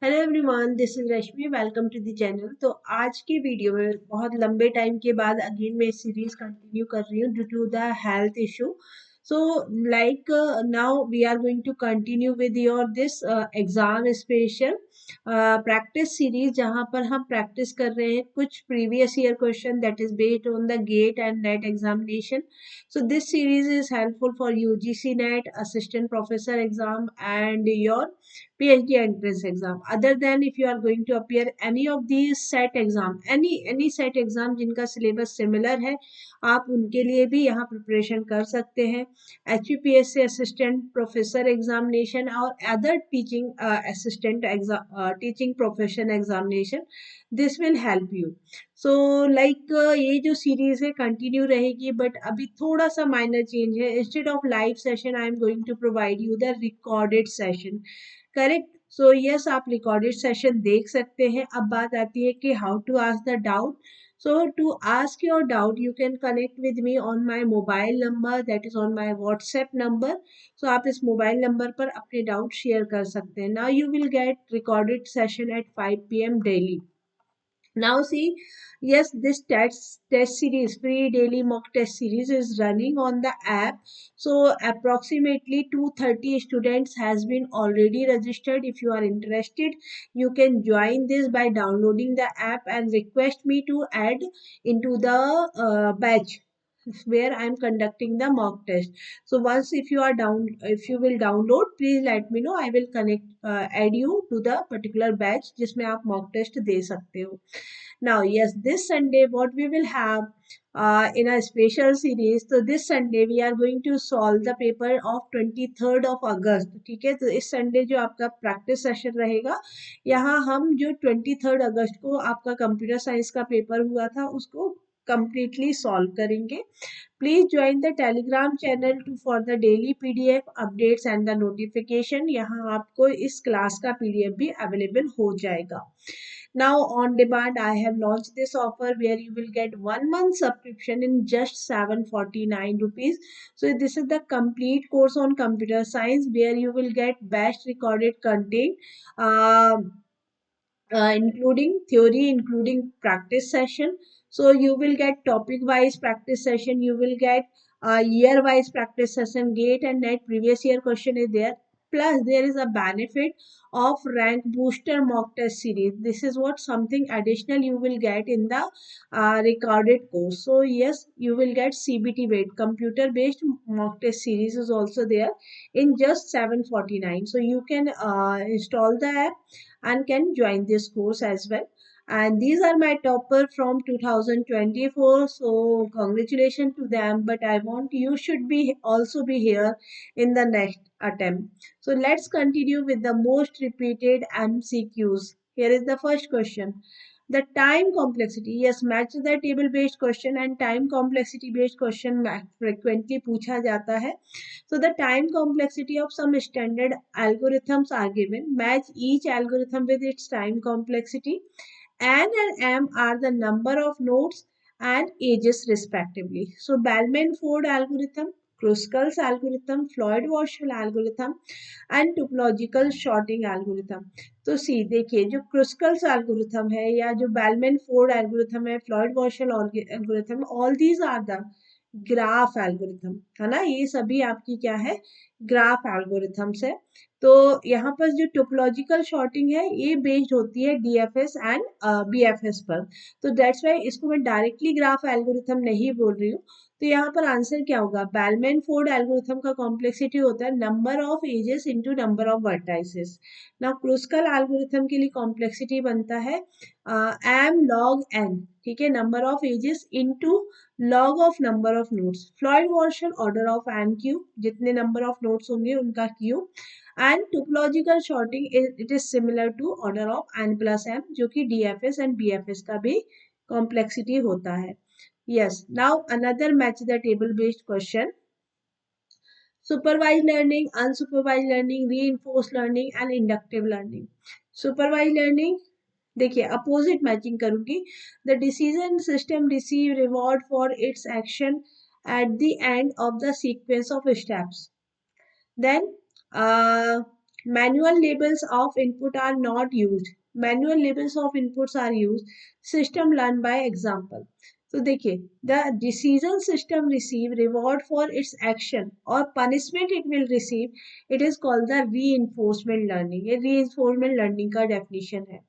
Hello everyone, this is Rashmi. Welcome to the channel. तो आज के वीडियो में बहुत लंबे टाइम के बाद अगेन मैं सीरीज कंटिन्यू कर रही हूँ due to the health issue. So like now we are going to continue with your this exam special practice series, जहाँ पर हम प्रैक्टिस कर रहे हैं कुछ previous year question that is based on the GATE and NET examination. So this series is helpful for UGC NET, assistant professor exam and your PhD entrance exam. Other than if you are going to appear any of these set exam, any set exam जिनका syllabus similar है, आप उनके लिए भी यहाँ preparation कर सकते हैं. HPPSC assistant professor examination और other teaching assistant exam teaching profession examination, this will help you. So like ये जो सीरीज है कंटिन्यू रहेगी, बट अभी थोड़ा सा माइनर चेंज है. Instead of live session I am going to provide you the recorded session. Correct. So yes, आप recorded session देख सकते हैं. अब बात आती है कि how to ask the doubt. So to ask your doubt, you can connect with me on my mobile number, that is on my WhatsApp number. So आप इस मोबाइल नंबर पर अपने डाउट शेयर कर सकते हैं. Now you will get recorded session at 5 p.m. daily. Now see, yes, this test series, free daily mock test series is running on the app. So approximately 230 students has been already registered. If you are interested, you can join this by downloading the app and request me to add into the batch where I am conducting the mock test. So once if you are if you will download, please let me know. I will connect add you to the particular batch जिसमें आप mock test दे सकते हो. Now, yes, this Sunday, what we will have in a special series. So this Sunday we are going to solve the paper of 23rd of August. ठीक है, तो इस Sunday जो आपका practice session रहेगा, यहाँ हम जो 23rd अगस्त को आपका कंप्यूटर साइंस का पेपर हुआ था उसको completely solve करेंगे. Please join the Telegram channel for the daily PDF updates and the notification. यहाँ आपको इस क्लास का PDF भी अवेलेबल हो जाएगा. Now on demand, I have launched this offer where you will get 1 month subscription in just 749 rupees. So this is the complete course on computer science where you will get best recorded content. Including theory, including practice session. So you will get topic wise practice session, you will get year wise practice session, gate and net previous year question is there. Plus there is a benefit of rank booster mock test series. This is what something additional you will get in the recorded course. So yes, you will get CBT weight computer based mock test series is also there in just 749. So you can install the app and can join this course as well. And these are my topper from 2024, so congratulations to them. But I want you should be also be here in the next attempt. So let's continue with the most repeated MCQs. Here is the first question. The time complexity, yes, match the table based question and time complexity based question frequently पूछा जाता है. So the time complexity of some standard algorithms are given. Match each algorithm with its time complexity. N and M are the number of nodes and ages respectively. So Bellman-Ford algorithm, Kruskal's algorithm, Floyd-Warshall algorithm and topological sorting algorithm. तो सी देखिए, जो Kruskal's algorithm है या जो Bellman Ford algorithm है, Floyd Warshall algorithm, all these are the graph algorithm, है ना. ये सभी आपकी क्या है, ग्राफ एल्गोरिथम्स है. तो यहाँ पर जो टोपोलॉजिकल शॉर्टिंग है ये बेस्ड होती है डीएफएस एंड बीएफएस पर. तो दैट्स वाई इसको मैं डायरेक्टली ग्राफ एल्गोरिथम नहीं बोल रही हूँ. तो यहाँ पर आंसर क्या होगा, बेलमैन फोर्ड एल्गोरिथम का कॉम्प्लेक्सिटी होता है number of edges into number of vertices. ना क्रुस्कल एल्गोरिथम के लिए कॉम्प्लेक्सिटी बनता है एम लॉग एन, ठीक है, number of edges into log of number of nodes. Floyd Warshall order of N cube, जितने नंबर ऑफ नोड्स होंगे उनका cube. And topological sorting it is similar to order of N plus M, जो कि DFS and BFS का भी complexity होता है. Yes, now another match the table based question. Supervised learning, unsupervised learning, reinforced learning and inductive learning. Supervised learning, देखिए opposite matching करूंगी. The decision system receive reward for its action at the end of the sequence of steps. Then Manual labels of input are not used. Manual labels of inputs are used. System learn by example. तो देखिए, the decision system receive reward for its action or punishment it will receive. It is called the reinforcement learning. ये reinforcement learning का definition है.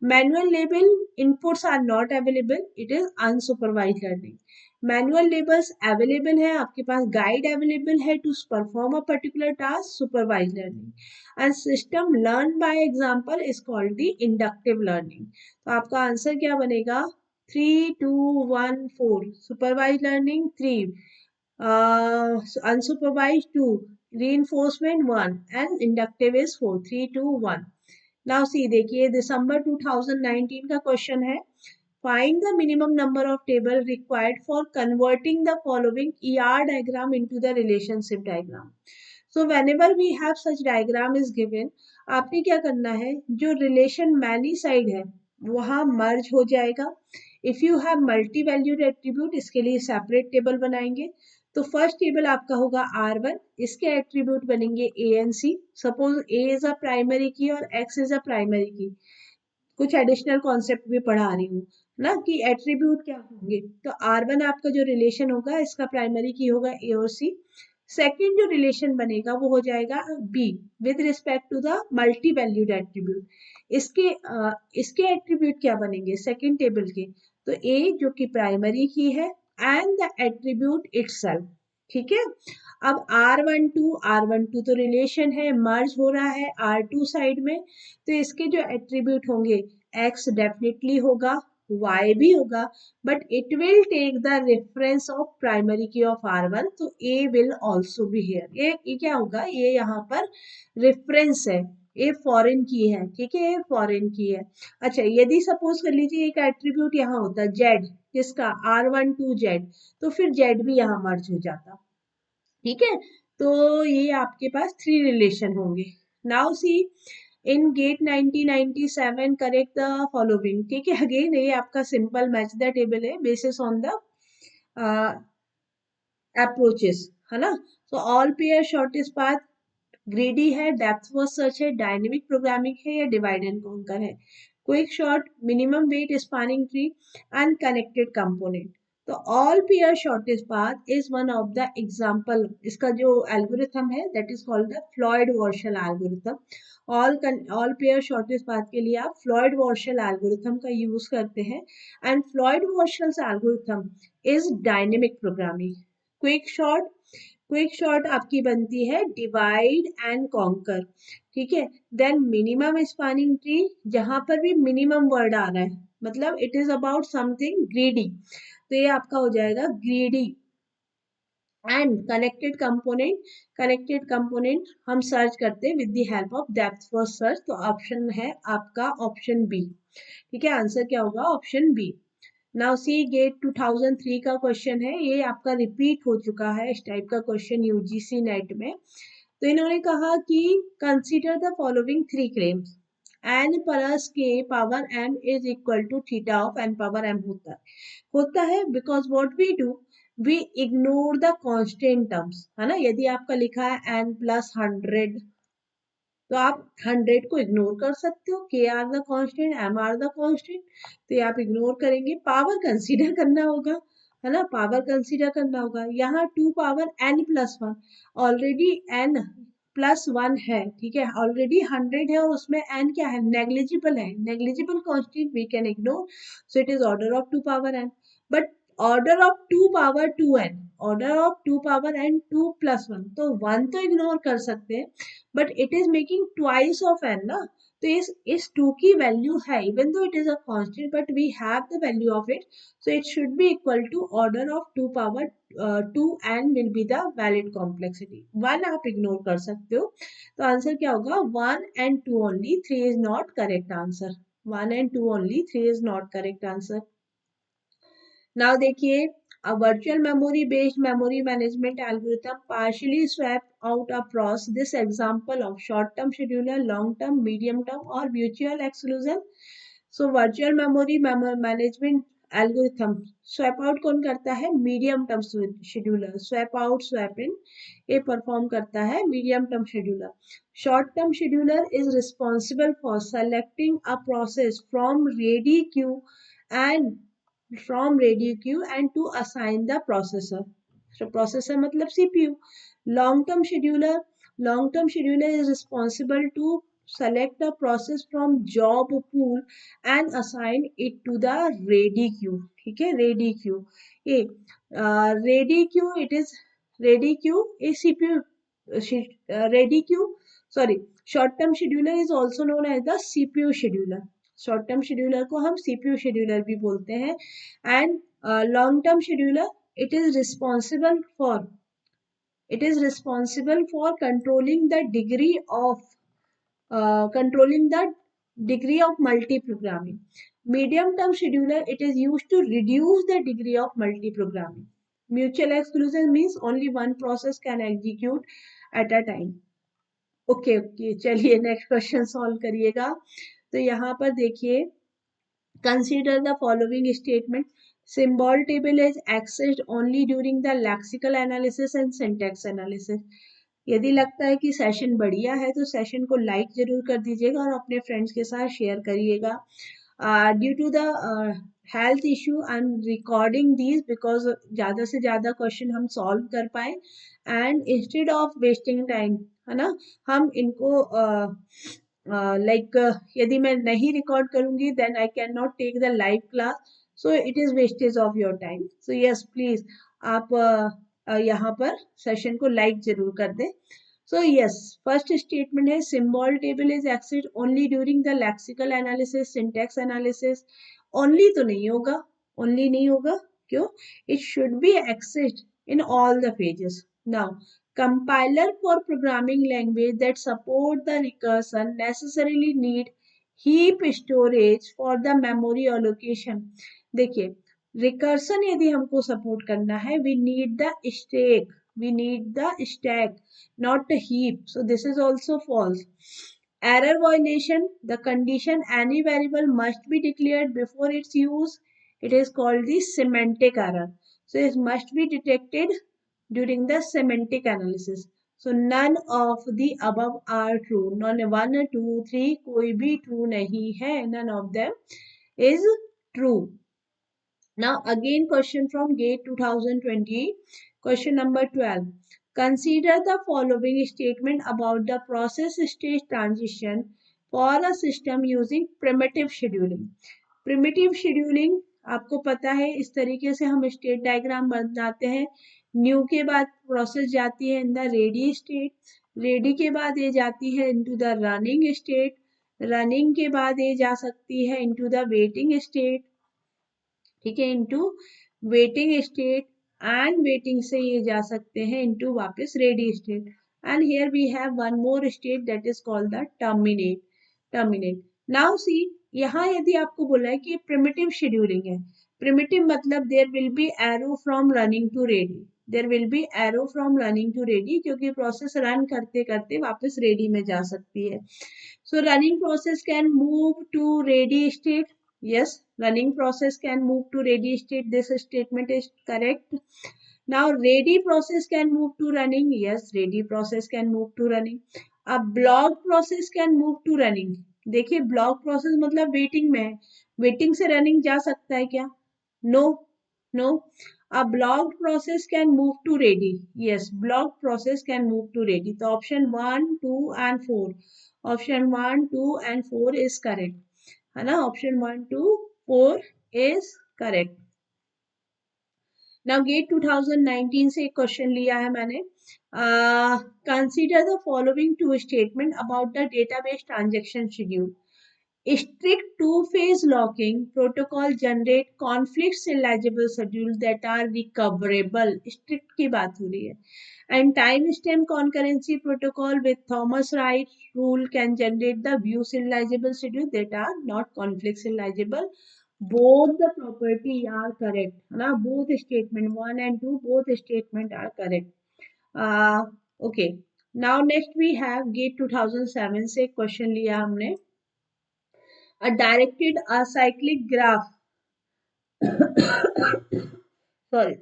Manual label inputs are not available. It is unsupervised learning. Manual labels available है, आपके पास guide available है to perform a particular task, supervise learning and system learn by example is called the inductive learning. तो आपका answer क्या बनेगा? 3 2 1 4 supervise learning 3, unsupervise 2, reinforcement 1 and inductive is 4. 3 2 1. Now see देखिए, दिसंबर 2019 का क्वेश्चन है. Find the minimum number of table required for converting the following ER diagram into the relationship diagram. So whenever we have such diagram is given, आपने क्या करना है, जो relation many side है वहाँ merge हो जाएगा. If you have multi valued attribute, इसके लिए separate table बनाएंगे. तो फर्स्ट टेबल आपका होगा R1, इसके एट्रीब्यूट बनेंगे A and C. Suppose A is a primary की और X इज अ प्राइमरी की. कुछ एडिशनल कॉन्सेप्ट भी पढ़ा रही हूँ ना कि एट्रीब्यूट क्या होंगे. तो R1 आपका जो रिलेशन होगा, इसका प्राइमरी की होगा A और C. सेकेंड जो रिलेशन बनेगा वो हो जाएगा B with respect to the multi valued attribute. इसके एट्रीब्यूट क्या बनेंगे सेकेंड टेबल के? तो A जो कि प्राइमरी की है एंड द एट्रीब्यूट इटसेल्फ. ठीक है. अब R12 तो रिलेशन है, मर्ज हो रहा है R2 साइड में. तो इसके जो एट्रीब्यूट होंगे, X डेफिनेटली होगा, Y भी होगा, but it will take the reference of primary key of R1. तो A will also be here. ये क्या होगा, ये यहाँ पर रेफरेंस है, ये फॉरेन की है. ठीक है, ये फॉरेन की है. अच्छा, यदि सपोज कर लीजिए एक एट्रीब्यूट यहाँ होता Z, किसका? R12Z, तो फिर Z भी यहाँ मर्ज हो जाता. ठीक है. तो ये आपके पास 3 रिलेशन होंगे. Now see in GATE 1997 correct the following. ठीक है, अगेन ये आपका सिंपल मैच द टेबल है बेसिस ऑन द अप्रोचेस, है ना. तो all pair shortest path, greedy है, डेप्थ फर्स्ट सर्च है, डायनेमिक प्रोग्रामिंग है या डिवाइड एंड कॉन्कर है, quick sort, minimum weight spanning tree and connected component. तो all pair shortest path is one of the example. इसका जो algorithm है that is called the Floyd Warshall algorithm. All pair shortest path के लिए आप Floyd Warshall algorithm का use करते हैं. And Floyd Warshall algorithm is dynamic programming. Quick sort आपकी बनती है डिवाइड एंड कॉन्कर. ठीक है. देन मिनिमम स्पैनिंग ट्री, जहां पर भी मिनिमम वर्ड आ रहा है, मतलब it is about something greedy, तो ये आपका हो जाएगा ग्रीडी. एंड कनेक्टेड कंपोनेंट हम सर्च करते हैं with the help of depth first search. तो ऑप्शन है आपका ऑप्शन बी. ठीक है, आंसर क्या होगा? Option B. Now see GATE 2003 का क्वेश्चन है, ये आपका रिपीट हो चुका है इस टाइप का क्वेश्चन यूजीसी नेट में. तो इन्होंने कहा कि consider the following 3 claims. N plus K power M is equal to theta of N power M होता है because what we do, we ignore the constant terms, है ना. यदि आपका लिखा है n प्लस 100, तो आप 100 को इग्नोर कर सकते हो. K are the constant, M are the constant, तो ये आप इग्नोर करेंगे. पावर कंसीडर करना होगा, है ना, पावर कंसीडर करना होगा. यहाँ 2 power n plus 1, already n plus 1 है. ठीक है, ऑलरेडी 100 है और उसमें n क्या है? नेग्लिजिबल है. Negligible constant we can ignore, so it is order of 2 power n. But order of 2 power 2n, order of 2 power n 2 plus 1, तो 1 तो इग्नोर कर सकते हैं, but it is making twice of n ना. तो इस 2 की वैल्यू है, even though it is a constant, but we have the value of it, so it should be equal to order of 2 power 2 and will be the valid complexity. 1 आप ignore कर सकते हो. तो आंसर क्या होगा? 1 and 2 only, 3 is not correct answer. 1 and 2 only, 3 is not correct answer. Now देखिए, a virtual memory based memory management algorithm partially swap out across this example of short term scheduler, long term, medium term or mutual exclusion. So virtual memory management algorithm. Swap out कौन करता है? Medium term scheduler. Swap out, swap in ये perform करता है medium term scheduler. Short term scheduler is responsible for selecting a process from ready queue and to assign the processor. So processor मतलब CPU. Long term scheduler is responsible to select a process from job pool and assign it to the ready queue. ठीक है, ready queue. ये ready queue, it is ready queue a CPU ready queue, sorry, short term scheduler is also known as the CPU scheduler. Short term scheduler को हम CPU scheduler भी बोलते हैं। And long term scheduler it is responsible for controlling the degree of multi-programming. Medium term scheduler, it is used to reduce the degree of multi-programming. Mutual exclusion means only one process can execute at a time. Okay okay, चलिए next question solve करिएगा। तो यहाँ पर देखिए, consider the following statement. Symbol table is accessed only during the lexical analysis and syntax analysis. यदि लगता है कि सेशन बढ़िया है तो सेशन को लाइक जरूर कर दीजिएगा और अपने फ्रेंड्स के साथ शेयर करिएगा। Due to the health issue I am recording these because ज़्यादा से ज़्यादा क्वेश्चन हम सॉल्व कर पाए and instead of wasting time, है ना, हम इनको यदि मैं नहीं रिकॉर्ड करूंगी then I can not take the live class, so it is wastage of your time. So yes please आप यहाँ पर सेशन को लाइक जरूर कर दें। सो यस, फर्स्ट स्टेटमेंट है symbol table is access only during the lexical analysis, syntax analysis. Only तो नहीं होगा, ओनली नहीं होगा, क्यों? It should be accessed in all the pages. Now compiler for programming language that support the recursion necessarily need heap storage for the memory allocation. देखिए, recursion यदि हमको support करना है, we need the stack, not the heap. So this is also false. Error violation, the condition any variable must be declared before its use, it is called the semantic error. So it must be detected during the semantic analysis. So none of the above are true. None 1, 2, 3 कोई भी true नहीं है. None of them is true. Now again question from GATE 2020. Question number 12. Consider the following statement about the process stage transition for a system using primitive scheduling. Primitive scheduling आपको पता है, इस तरीके से हम स्टेट डायग्राम बनाते हैं। New के बाद प्रोसेस जाती है in the ready state, ready के बाद ये जाती है into the running state, running के बाद ये जा सकती है इनटू द वेटिंग स्टेट, ठीक है, into waiting state, and waiting से ये जा सकते हैं इनटू वापस ready state, and here we have one more state that is called the terminate. Now see, यहाँ यदि आपको बोला है कि प्रिमिटिव शेड्यूलिंग है, प्रिमिटिव मतलब there will be arrow from running to ready, there will be arrow from running to ready, क्योंकि process run करते करते वापस रेडी में जा सकती है। सो running process can move to ready state, yes, running process can move to ready state, this statement is correct. Now ready process can move to running, yes, ready process can move to running. A block process can move to running, देखिए block process मतलब waiting में है, waiting से running जा सकता है क्या? No no. A blocked process can move to ready, yes, blocked process can move to ready. तो option 1, 2 and 4, option 1, 2 and 4 is correct, है ना, option 1, 2, 4 is correct. Now GATE 2019 से एक क्वेश्चन लिया है मैंने। Consider the following two statement about the database transaction schedule. Strict two-phase locking protocol generate conflict serializable schedule that are recoverable. Strict की बात हो रही है. And timestamp concurrency protocol with Thomas Wright rule can generate the view serializable schedule that are not conflict serializable. Both the property are correct. ना, both statement 1 and 2 both statement are correct. Okay. Now next we have GATE 2007 से question लिया हमने। A directed acyclic graph sorry.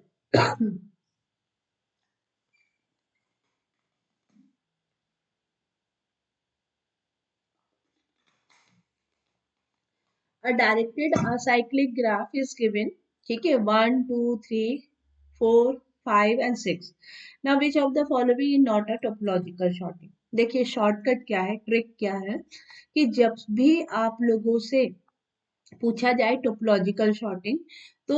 A directed acyclic graph is given. ठीक है, 1 2 3 4 5 and 6. Now which of the following is not a topological sorting? देखिए shortcut क्या है, trick क्या है कि जब भी आप लोगों से पूछा जाए टोपोलॉजिकल सॉर्टिंग, तो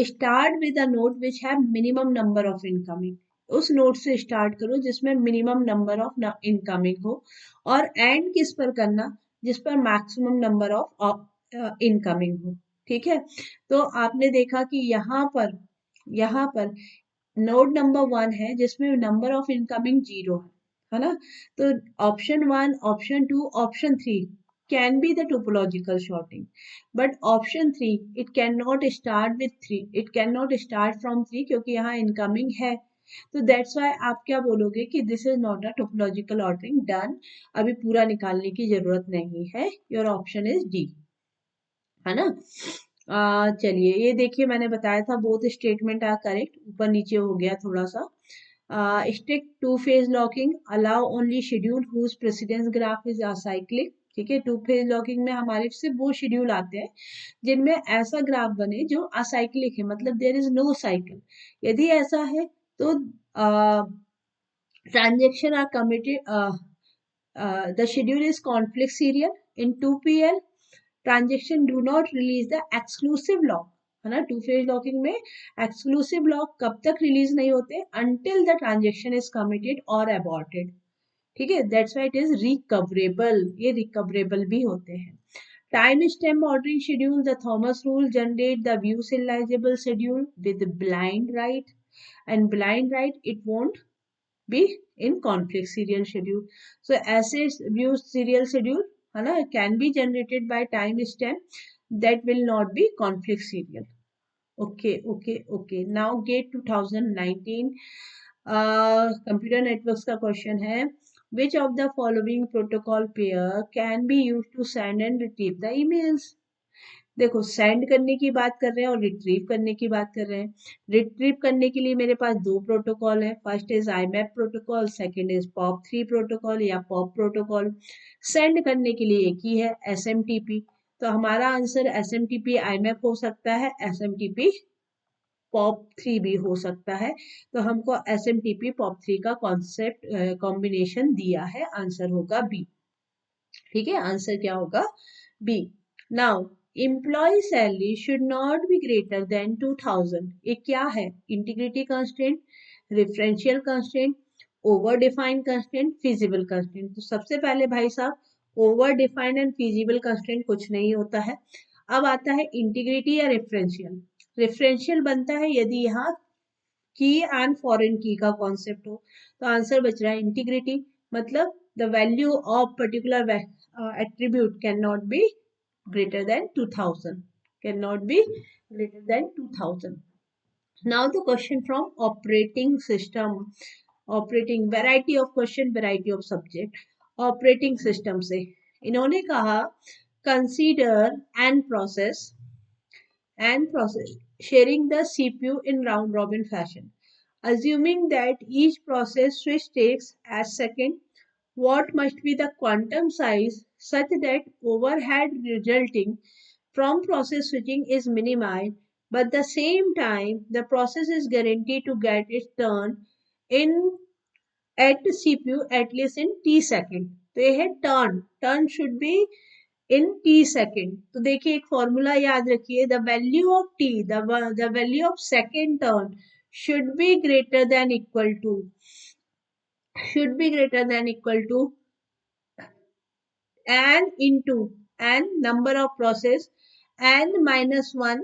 start with a node which have minimum number of incoming. उस नोड से स्टार्ट करो जिसमें मिनिमम नंबर ऑफ इनकमिंग हो, और एंड किस पर करना, जिस पर मैक्सिमम नंबर ऑफ इनकमिंग हो। ठीक है, तो आपने देखा कि यहाँ पर नोड नंबर 1 है जिसमें नंबर ऑफ इनकमिंग 0 है ना। तो option 1, option 2, option 3 can be the topological sorting, but option 3 it cannot start with 3, it cannot start from 3 क्योंकि यहाँ incoming है। तो that's why आप क्या बोलोगे कि this is not a topological ordering done, अभी पूरा निकालने की जरूरत नहीं है, your option is D, है ना। चलिए ये देखिए, मैंने बताया था बोथ स्टेटमेंट आर करेक्ट, ऊपर नीचे हो गया थोड़ा सा। Strict two phase locking allow only schedule whose precedence graph is acyclic. ठीक है, टू फेज लॉकिंग में हमारे सिर्फ वो शेड्यूल आते हैं जिनमें ऐसा ग्राफ बने जो असाइक्लिक है, मतलब देयर इज नो साइकिल। यदि ऐसा है तो transaction are committed, the schedule is conflict serial. In 2PL transaction do not release the exclusive lock, है ना। टू फेज लॉकिंग में एक्सक्लूसिव लॉक कब तक रिलीज नहीं होते, until the transaction is committed और अबॉर्टेड। ठीक है, that's why it is recoverable, ये रिकवरेबल भी होते हैं। Time stamp ordering schedule, the Thomas rule generate the view serializable schedule with blind write, and blind write it won't be in conflict serial schedule. So ऐसे view serial schedule, है ना, can be generated by time stamp that will not be conflict serial. Okay, okay, okay. Now GATE 2019 computer networks का question है, which of the following protocol pair can be used to send and retrieve the emails? देखो send करने की बात कर रहे हैं और रिट्रीव करने की बात कर रहे हैं। रिट्रीव करने के लिए मेरे पास दो प्रोटोकॉल है, first is IMAP protocol, second is POP3 protocol या POP प्रोटोकॉल। सेंड करने के लिए एक ही है, SMTP। तो हमारा आंसर SMTP IMAP हो सकता है, SMTP POP3 भी हो सकता है। तो हमको SMTP POP3 का कॉन्सेप्ट कॉम्बिनेशन दिया है, आंसर होगा बी। ठीक है, आंसर क्या होगा, B. Now employ salary should not be greater than 2000, ये क्या है, integrity constraint, referential constraint, over defined constraint, feasible constraint. तो सबसे पहले भाई साहब over defined and feasible constraint कुछ नहीं होता है। अब आता है इंटीग्रिटी या रेफरेंशियल। रेफरेंशियल बनता है यदि यहाँ की एंड फॉरेन की का कॉन्सेप्ट हो। तो आंसर बच रहा है इंटीग्रिटी, मतलब the value of particular attribute cannot be greater than 2000, cannot be greater than 2000. Now the question from operating system, operating variety of question, variety of subject। operating system से इन्होंने कहा consider and process sharing the CPU in round robin fashion, assuming that each process switch takes as second, what must be the quantum size such that overhead resulting from process switching is minimized, but at the same time the process is guaranteed to get its turn in at CPU at least in t second। तो ये है turn should be in t second। तो देखिए एक formula याद रखिए, the value of t, the value of second turn should be greater than equal to, should be greater than equal to n into n number of process n minus 1,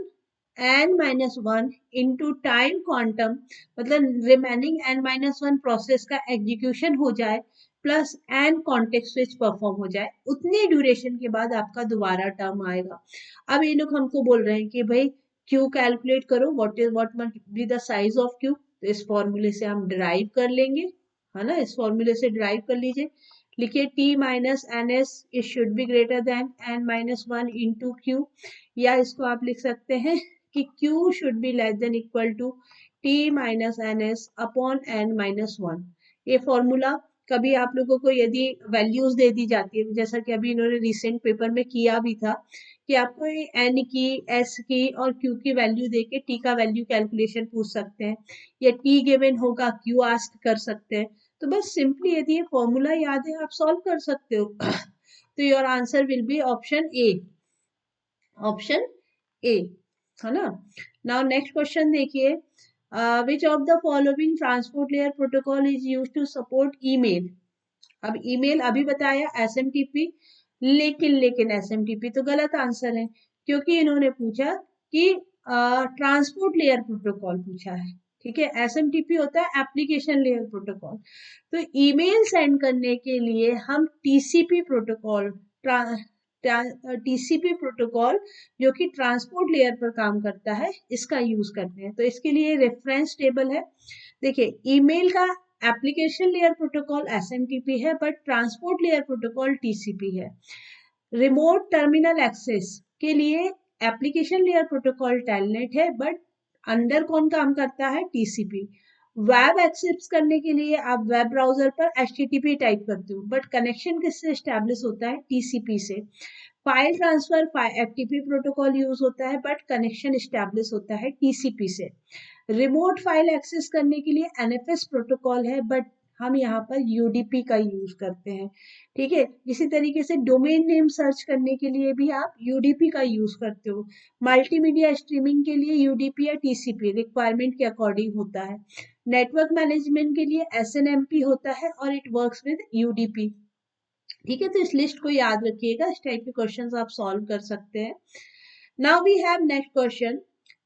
n minus 1 into time quantum, मतलब remaining n minus 1 process का execution हो जाए plus n context switch perform हो जाए, उतनी duration के बाद आपका दोबारा टर्म आएगा। अब ये लोग हमको बोल रहे हैं कि भाई क्यू कैलकुलेट करो, what must be the size of Q. तो इस फॉर्मूले से हम डिराइव कर लेंगे, है ना, इस फॉर्मूले से डिराइव कर लीजिए। लिखिए t minus N S it should be greater than n minus 1 into Q, या इसको आप लिख सकते हैं कि Q should be less than equal to T minus N S upon n minus 1। ये फॉर्मूला कभी आप लोगों को यदि वैल्यूज दे दी जाती है, जैसा कि अभी इन्होंने रिसेंट पेपर में किया भी था कि आपको एन की, एस की और क्यू की वैल्यू देके टी का वैल्यू कैलकुलेशन पूछ सकते हैं, या टी गिवन होगा क्यू आस्क कर सकते हैं। तो बस सिंपली यदि ये फॉर्मूला याद है आप सॉल्व कर सकते हो। तो your answer will be option A, option A, है ना। नाउ नेक्स्ट क्वेश्चन देखिए, which of the following transport layer protocol is used to support email. अब ईमेल अभी बताया एसएमटीपी, लेकिन एसएमटीपी तो गलत आंसर है, क्योंकि इन्होंने पूछा कि ट्रांसपोर्ट लेयर प्रोटोकॉल पूछा है। ठीक है, एसएमटीपी होता है एप्लीकेशन लेयर प्रोटोकॉल। तो ईमेल सेंड करने के लिए हम टीसीपी प्रोटोकॉल, टीसीपी प्रोटोकॉल जो कि ट्रांसपोर्ट लेयर पर काम करता है, इसका यूज करते हैं। तो इसके लिए रेफरेंस टेबल है। देखिए, ईमेल का एप्लीकेशन लेयर प्रोटोकॉल एसएमटीपी है, but transport layer protocol TCP है। रिमोट टर्मिनल एक्सेस के लिए एप्लीकेशन लेयर प्रोटोकॉल टेलनेट है, बट अंडर कौन काम करता है, टीसीपी। वेब एक्सेस करने के लिए आप वेब ब्राउजर पर एचटीटीपी टाइप करते हो, बट कनेक्शन किससे एस्टेब्लिश होता है, टीसीपी से। File transfer FTP protocol use होता है, बट कनेक्शन एस्टेब्लिश होता है टीसीपी से। रिमोट फाइल एक्सेस करने के लिए एनएफएस प्रोटोकॉल है, बट हम यहाँ पर यूडीपी का यूज करते हैं। ठीक है, इसी तरीके से डोमेन नेम सर्च करने के लिए भी आप यूडीपी का यूज करते हो। मल्टीमीडिया स्ट्रीमिंग के लिए यूडीपी या टीसीपी रिक्वायरमेंट के अकॉर्डिंग होता है। नेटवर्क मैनेजमेंट के लिए एसएनएमपी होता है और इट वर्क्स विद यूडीपी। ठीक है, तो इस लिस्ट को याद रखिएगा, इस टाइप के क्वेश्चंस आप सॉल्व कर सकते हैं। Now we have next question,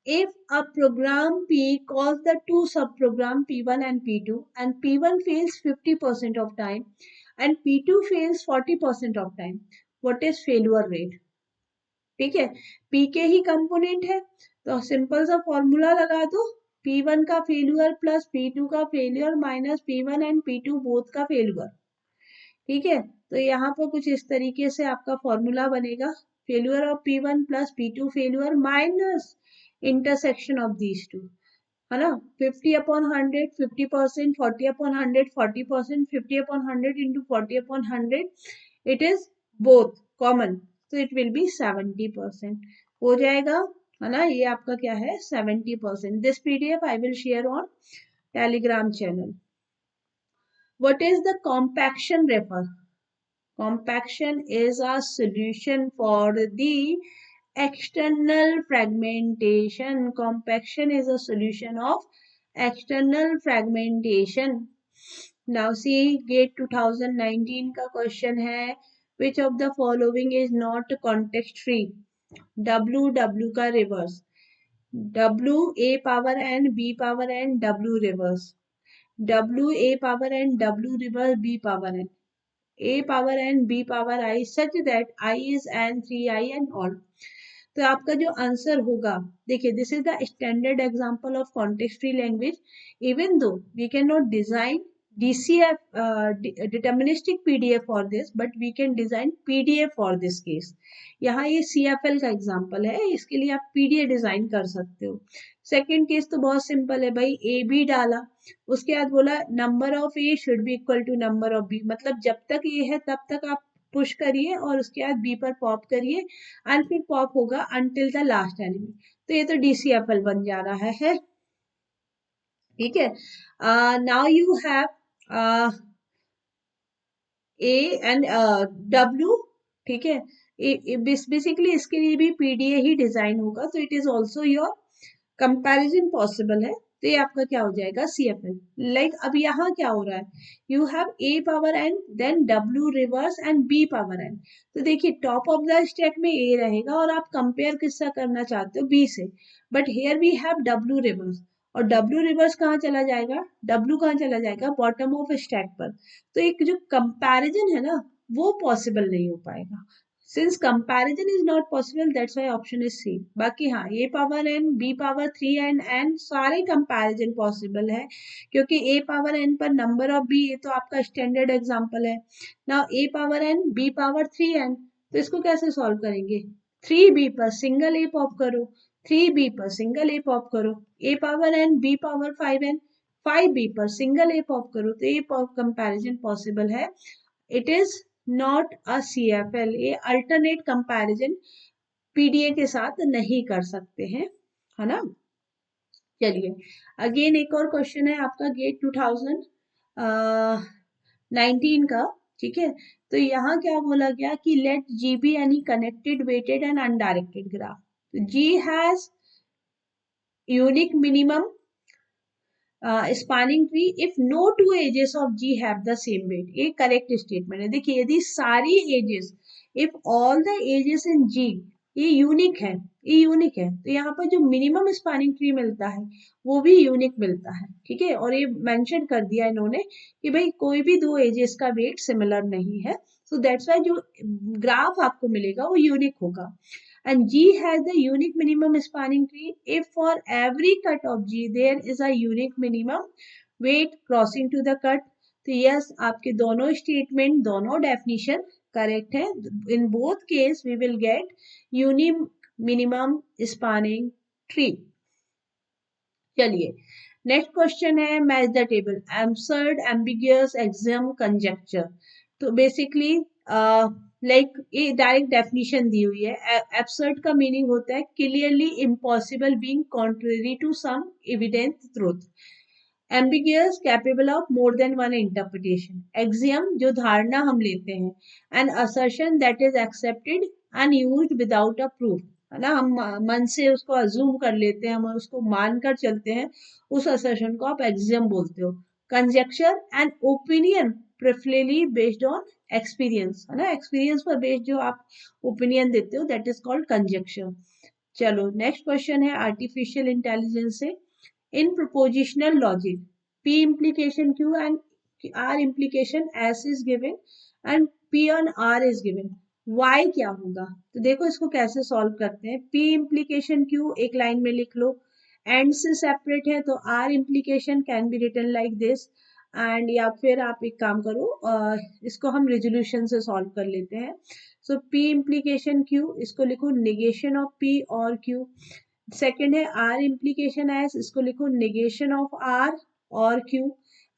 if a program P calls the two subprogram P1 and P2 and P1 fails 50% of time and P2 fails 40% of time, what is failure rate? ठीक है, P के ही component है, तो simple सा formula लगा दो, P1 का failure plus P2 का failure minus P1 and P2 both का फेल्यूर। ठीक है, तो यहाँ पर कुछ इस तरीके से आपका फॉर्मूला बनेगा, failure of P1 plus P2 failure minus intersection of these two, है ना। 50/100 50%, 40/100 40%, 50/100 into 40/100, it is both common, तो इट विल बी 70% हो जाएगा, है ना। ये आपका क्या है, 70%। This PDF I will share on Telegram channel. What is the compaction refer? Compaction is a solution for the external fragmentation. Compaction is a solution of external fragmentation. Now see, GATE 2019 का question है, which of the following is not context free? W का reverse, W A power n B power n W reverse, W A power n W reverse B power n, A power n B power I such that I is n 3I and all। तो आपका जो answer होगा, देखिए, this is the standard example of context free language. Even though we can not design DCF deterministic PDF for this, but we can design PDF for this case। यहाँ ये CFL का example है, इसके लिए आप PDF design कर सकते हो। सेकेंड केस तो बहुत सिंपल है भाई, ए बी डाला, उसके बाद बोला number of A should be equal to number of B, मतलब जब तक ए है तब तक आप पुश करिए और उसके बाद बी पर पॉप करिए एंड फिर पॉप होगा अनटिल द लास्ट एलिमेंट। तो ये तो DCFL बन जा रहा है। ठीक है, now you have A and W। ठीक है, बेसिकली इसके लिए भी PDA ही डिजाइन होगा, तो it is also your comparison possible है। तो ये आपका क्या हो जाएगा, CFL। लाइक अब यहाँ क्या हो रहा है, you have A power n then W reverse and B power n। तो देखिए, टॉप ऑफ द स्टैक में A रहेगा और आप कंपेयर किससे करना चाहते हो, B से, but here we have W reverse, और W रिवर्स कहाँ चला जाएगा, W कहाँ चला जाएगा, बॉटम ऑफ स्टैक पर। तो एक जो कंपैरिजन है ना, वो पॉसिबल नहीं हो पाएगा। Since comparison is not possible, that's why option is C। बाकी हाँ, A power n B power 3 and n सारे comparison possible है, क्योंकि A power n पर number of B, ये तो आपका स्टैंडर्ड एग्जांपल है। Now A power n B power 3n, तो इसको कैसे सॉल्व करेंगे, 3B पर सिंगल A पॉप करो, 3b पर सिंगल ए पॉप करो, a power n b power 5n, 5b पर सिंगल ए पॉप करो तो ये कंपैरिजन पॉसिबल है. It is not a CFL. ये अल्टरनेट कंपैरिजन पीडीए के साथ नहीं कर सकते हैं, है ना. चलिए अगेन एक और क्वेश्चन है आपका गेट 2019 का. ठीक है, तो यहाँ क्या बोला गया कि let G be any connected weighted and undirected graph. G has unique minimum spanning tree if no two edges of G have the same weight. ये करेक्ट स्टेटमेंट है. देखिए यदि सारी edges, if all the edges in G ये unique है, ये unique है, तो यहाँ पर जो मिनिमम स्पानिंग ट्री मिलता है वो भी यूनिक मिलता है. ठीक है, और ये मेंशन कर दिया इन्होंने कि भाई कोई भी दो एजेस का वेट सिमिलर नहीं है. सो दैट्स वाई जो ग्राफ आपको मिलेगा वो यूनिक होगा. And G has the unique minimum spanning tree if for every cut of G there is a unique minimum weight crossing to the cut. तो yes, आपके दोनों स्टेटमेंट, दोनों definition correct है. In both case we will get unique minimum spanning tree. चलिए next question है match the table. Absurd, ambiguous, axiom, conjecture. तो basically like ये direct definition दी हुई है. एब्सर्ड का मीनिंग होता है clearly impossible, being contrary to some evident truth. Ambiguous, capable of more than one interpretation. Axiom, जो धारणा हम लेते हैं. And assertion that is accepted and used without a proof, है ना. हम मन से उसको अज्यूम कर लेते हैं, हम उसको मानकर चलते हैं, उस असर्शन को आप एक्सियम बोलते हो. Conjecture, and opinion preferably based on experience, है ना. एक्सपीरियंस पर बेस्ड जो आप ओपिनियन देते हो दैट इज कॉल्ड कंजेक्चर. चलो नेक्स्ट क्वेश्चन है आर्टिफिशियल इंटेलिजेंस से. In propositional logic, P implication Q and R implication S is given and P on R is given. Y क्या होगा? तो देखो इसको कैसे सॉल्व करते हैं. P implication Q एक लाइन में लिख लो, एंड से सेपरेट है तो R implication can be written like this. And या फिर आप एक काम करो, इसको हम रेजोल्यूशन से सॉल्व कर लेते हैं. सो P implication Q, इसको लिखो नेगेशन ऑफ P और Q. सेकेंड है आर इम्प्लीकेशन एस, इसको लिखो नेगेशन ऑफ आर और क्यू.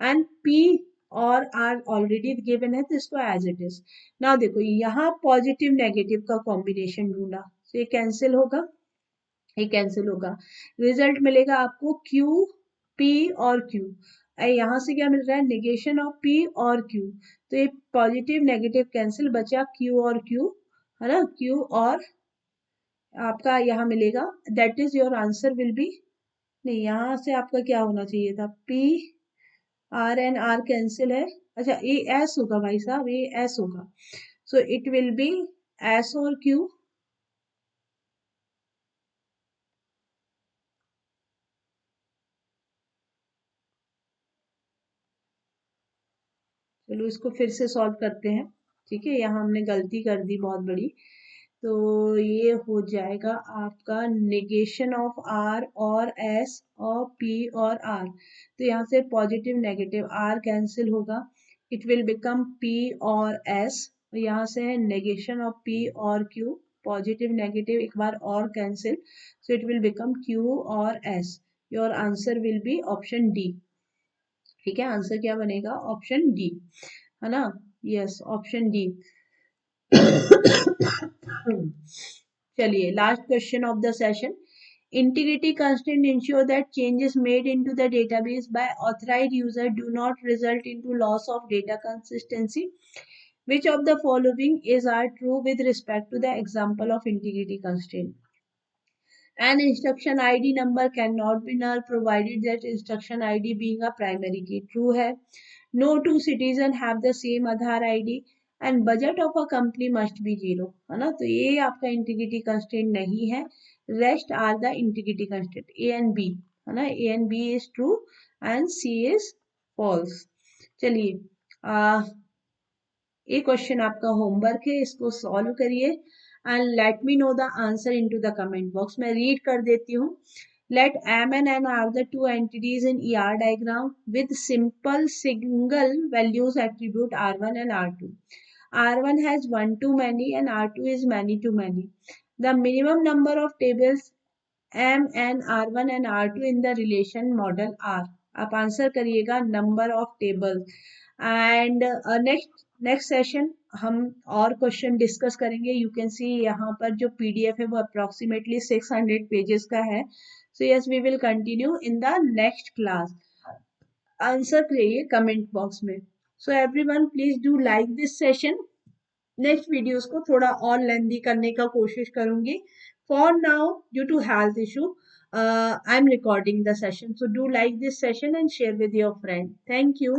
एंड पी और आर ऑलरेडी गिवन है तो इसको एज इट इज. नाउ देखो यहाँ पॉजिटिव नेगेटिव का कॉम्बिनेशन ढूंढा तो ये कैंसिल होगा, ये कैंसिल होगा. रिजल्ट मिलेगा आपको क्यू पी और क्यू. यहाँ से क्या मिल रहा है, नेगेशन ऑफ पी और क्यू. तो ये पॉजिटिव नेगेटिव कैंसिल, बचा क्यू और क्यू, है ना. क्यू और आपका यहाँ मिलेगा. That is your answer will be, नहीं यहाँ से आपका क्या होना चाहिए था, P R N R cancel है. अच्छा ये एस होगा भाई साहब, ये एस होगा. सो इट विल बी एस और क्यू. चलो इसको फिर से सॉल्व करते हैं. ठीक है, यहाँ हमने गलती कर दी बहुत बड़ी. तो ये हो जाएगा आपका नेगेशन ऑफ आर और एस और पी और आर. तो यहाँ से पॉजिटिव नेगेटिव आर कैंसिल होगा, इट विल बिकम पी और एस. यहाँ से है नेगेशन ऑफ पी और क्यू, पॉजिटिव नेगेटिव एक बार और cancel, so it will become Q और S. Your answer will be option D. ठीक है, आंसर क्या बनेगा, ऑप्शन डी, है ना. Yes, option D. चलिए last question of the session. Integrity constraint ensure that changes made into the database by authorized user do not result into loss of data consistency. Which of the following is are true with respect to the example of integrity constraint? An instruction ID number cannot be null provided that instruction ID being a primary key. True है. No two citizens have the same Aadhaar ID and budget of a company must be 0, है ना. तो ये आपका integrity constraint नहीं है. Rest are the integrity constraint, A and B, है ना. A and B is true and C is false. चलिए ये क्वेश्चन आपका होमवर्क है, इसको सॉल्व करिए and let me know the answer into the comment box. मैं रीड कर देती हूँ. Let M and N are the two entities in ER diagram with simple single values attribute R1 and R2. R1 has one to many and R2 is many to many. The minimum number of tables M and R1 and R2 in the relation model R. आप answer करिएगा number of table and next session हम और question discuss करेंगे. You can see यहाँ पर जो PDF है वो अप्रोक्सीमेटली 600 पेजेस का है. So yes we will continue in the next class. Answer करिए कमेंट बॉक्स में. So everyone please do like this session. Next videos को थोड़ा और लेंदी करने का कोशिश करूंगी. For now due to health issue I am recording the session. So do like this session and share with your friend. Thank you.